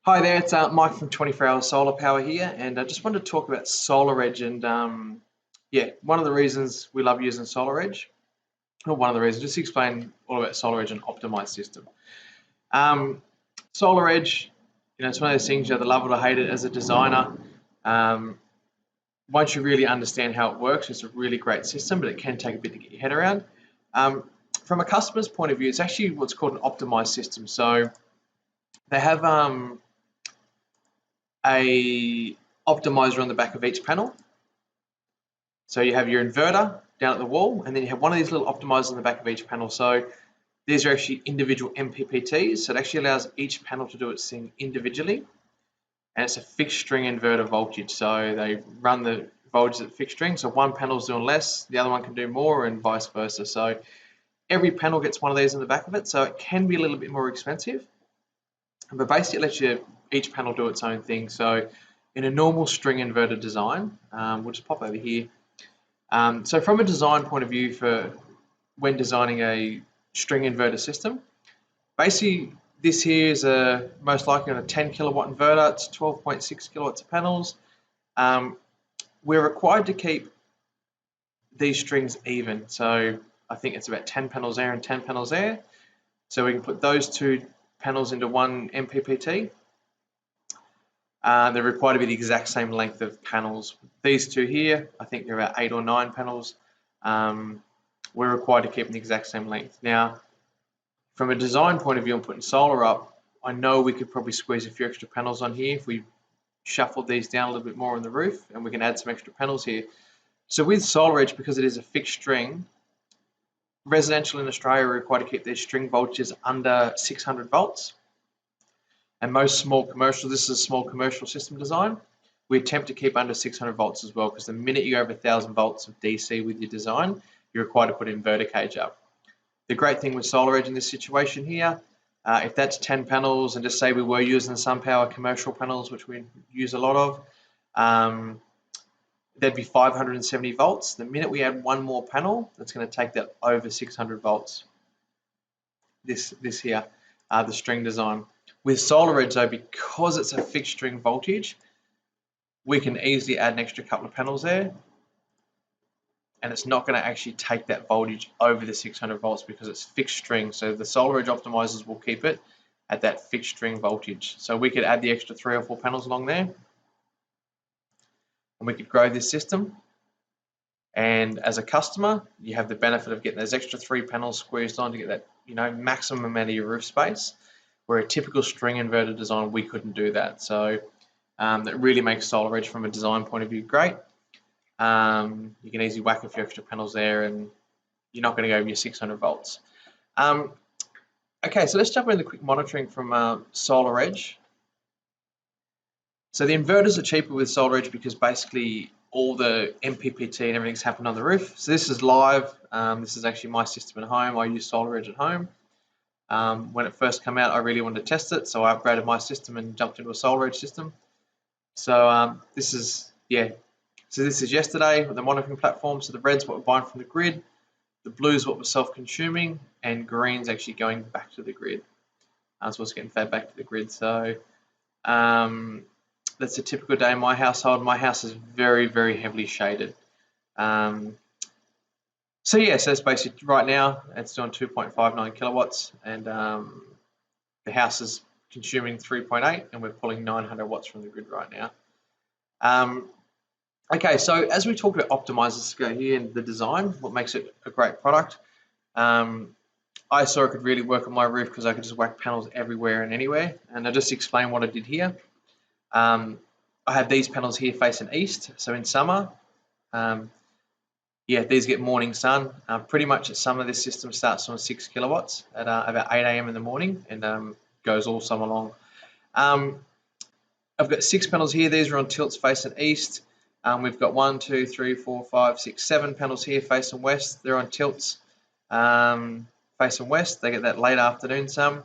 Hi there, it's Mike from 24 Hour Solar Power here, and I just wanted to talk about SolarEdge and one of the reasons we love using SolarEdge, or one of the reasons, just explain all about SolarEdge and optimized system. SolarEdge, it's one of those things you either love it or hate it as a designer. Once you really understand how it works, it's a really great system, but it can take a bit to get your head around. From a customer's point of view, it's actually what's called an optimized system. So they have a optimizer on the back of each panel. So you have your inverter down at the wall, and then you have one of these little optimizers on the back of each panel. So these are actually individual MPPTs, so it actually allows each panel to do its thing individually, and it's a fixed string inverter voltage. So they run the voltage at fixed string, so one panel's doing less, the other one can do more, and vice versa. So every panel gets one of these in the back of it, so it can be a little bit more expensive, but basically it lets you each panel do its own thing. So in a normal string inverter design, we'll just pop over here. So from a design point of view, for when designing a string inverter system, basically this here is most likely on a 10 kilowatt inverter. It's 12.6 kilowatts of panels. We're required to keep these strings even. So I think it's about 10 panels there and 10 panels there. So we can put those two panels into one MPPT. They're required to be the exact same length of panels. These two here, I think they're about 8 or 9 panels. We're required to keep them the exact same length. Now, from a design point of view, I'm putting solar up. I know we could probably squeeze a few extra panels on here if we shuffled these down a little bit more on the roof, and we can add some extra panels here. So with SolarEdge, because it is a fixed string, residential in Australia are required to keep their string voltages under 600 volts. And most small commercial, this is a small commercial system design, we attempt to keep under 600 volts as well, because the minute you go over 1000 volts of DC with your design, you're required to put an inverter cage up. The great thing with SolarEdge in this situation here, if that's 10 panels, and just say we were using SunPower commercial panels, which we use a lot of, there'd be 570 volts. The minute we add one more panel, that's going to take that over 600 volts. This here, the string design. With SolarEdge though, because it's a fixed string voltage, we can easily add an extra couple of panels there, and it's not going to actually take that voltage over the 600 volts because it's fixed string. So the SolarEdge optimizers will keep it at that fixed string voltage. So we could add the extra 3 or 4 panels along there, and we could grow this system. And as a customer, you have the benefit of getting those extra 3 panels squeezed on to get that maximum amount of your roof space. Where a typical string inverter design, we couldn't do that. So that really makes SolarEdge from a design point of view great. You can easily whack a few extra panels there, and you're not going to go over your 600 volts. Okay, so let's jump into the quick monitoring from SolarEdge. So the inverters are cheaper with SolarEdge because basically all the MPPT and everything's happened on the roof. So this is live. This is actually my system at home. I use SolarEdge at home. When it first came out, I really wanted to test it, so I upgraded my system and jumped into a SolarEdge system. So this is yesterday with the monitoring platform. So the red's what we're buying from the grid, the blue's what we're self-consuming, and green's actually going back to the grid. So it's getting fed back to the grid. So that's a typical day in my household. My house is very, very heavily shaded. So it's basically right now it's doing 2.59 kilowatts, and the house is consuming 3.8, and we're pulling 900 watts from the grid right now. Okay, so as we talk about optimizers, go here in the design, what makes it a great product. I saw it could really work on my roof because I could just whack panels everywhere and anywhere, and I'll just explain what I did here. I have these panels here facing east, so in summer, these get morning sun. Pretty much at summer, this system starts on 6 kilowatts at about 8 a.m. in the morning, and goes all summer long. I've got 6 panels here. These are on tilts facing east. We've got 1, 2, 3, 4, 5, 6, 7 panels here facing west. They're on tilts facing west. They get that late afternoon sun.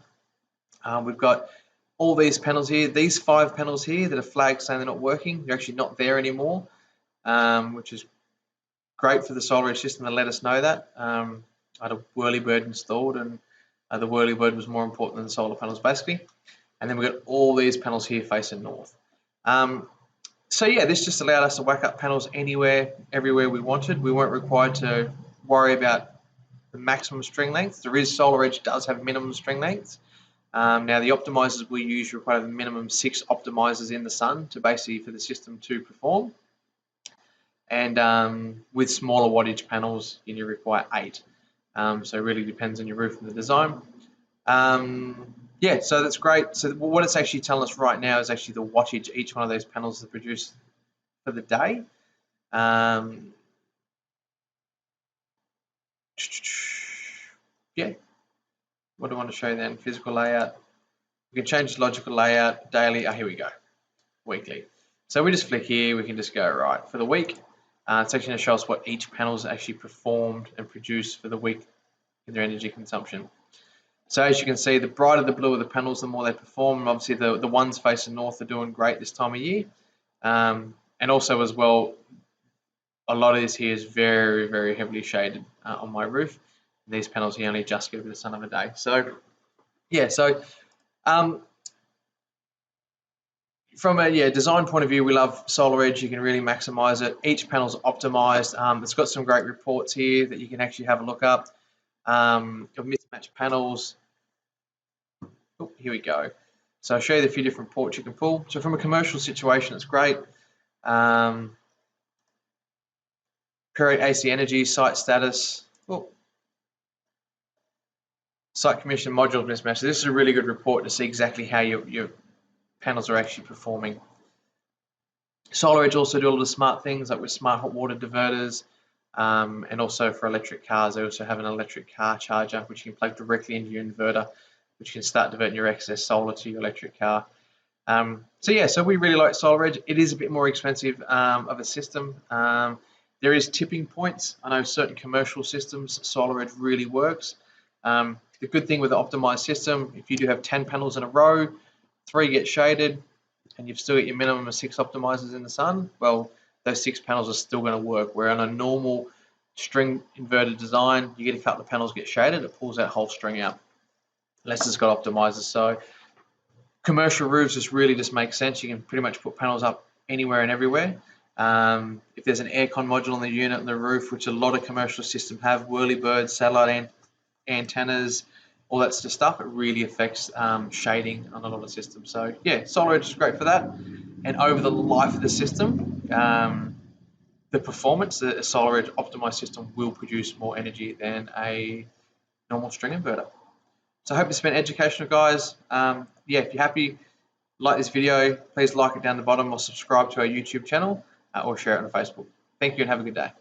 We've got all these panels here. These 5 panels here that are flagged saying they're not working, they're actually not there anymore, which is great for the SolarEdge system to let us know that. I had a whirlybird installed, and the whirlybird was more important than the solar panels basically. and then we've got all these panels here facing north. So yeah, this just allowed us to whack up panels anywhere, everywhere we wanted. We weren't required to worry about the maximum string length. SolarEdge does have minimum string lengths. Now the optimizers we use require a minimum 6 optimizers in the sun to basically for the system to perform. And with smaller wattage panels, you require 8. So it really depends on your roof and the design. Yeah, so that's great. So what it's actually telling us right now is actually the wattage each one of those panels has produced for the day. Yeah, what do I want to show you then? Physical layout. We can change the logical layout, daily. Oh, here we go, weekly. So we just flick here, we can just go, right, for the week, it's actually going to show us what each panel's actually performed and produced for the week in their energy consumption. So as you can see, the brighter the blue of the panels, the more they perform. And obviously, the ones facing north are doing great this time of year. And also as well, a lot of this here is very, very heavily shaded on my roof. These panels here only just get a bit of sun of a day. So yeah, so from a design point of view, we love SolarEdge. You can really maximize it. Each panel's optimized. It's got some great reports here that you can actually have a look up of mismatched panels. Oh, here we go. So I'll show you the few different ports you can pull. So from a commercial situation, it's great. Period AC energy, site status, site commission module mismatch. So this is a really good report to see exactly how your panels are actually performing. SolarEdge also do a lot of smart things like with smart hot water diverters, and also for electric cars, they also have an electric car charger which you can plug directly into your inverter, which can start diverting your excess solar to your electric car. So yeah, so we really like SolarEdge. It is a bit more expensive of a system. There is tipping points. I know certain commercial systems, SolarEdge really works. The good thing with the optimized system, if you do have 10 panels in a row, 3 get shaded, and you've still got your minimum of 6 optimizers in the sun, well, those 6 panels are still going to work. Where on a normal string inverter design, you get a couple of panels get shaded, it pulls that whole string out, unless it's got optimizers. So commercial roofs just makes sense. You can pretty much put panels up anywhere and everywhere. If there's an aircon module on the unit on the roof, which a lot of commercial systems have, whirlybirds, satellite antennas, all that sort of stuff, it really affects shading on a lot of systems. So yeah, SolarEdge is great for that. And over the life of the system, the performance, the SolarEdge optimized system will produce more energy than a normal string inverter. So I hope it's been educational, guys. Yeah, if you're happy, like this video, please like it down the bottom or subscribe to our YouTube channel or share it on Facebook. Thank you and have a good day.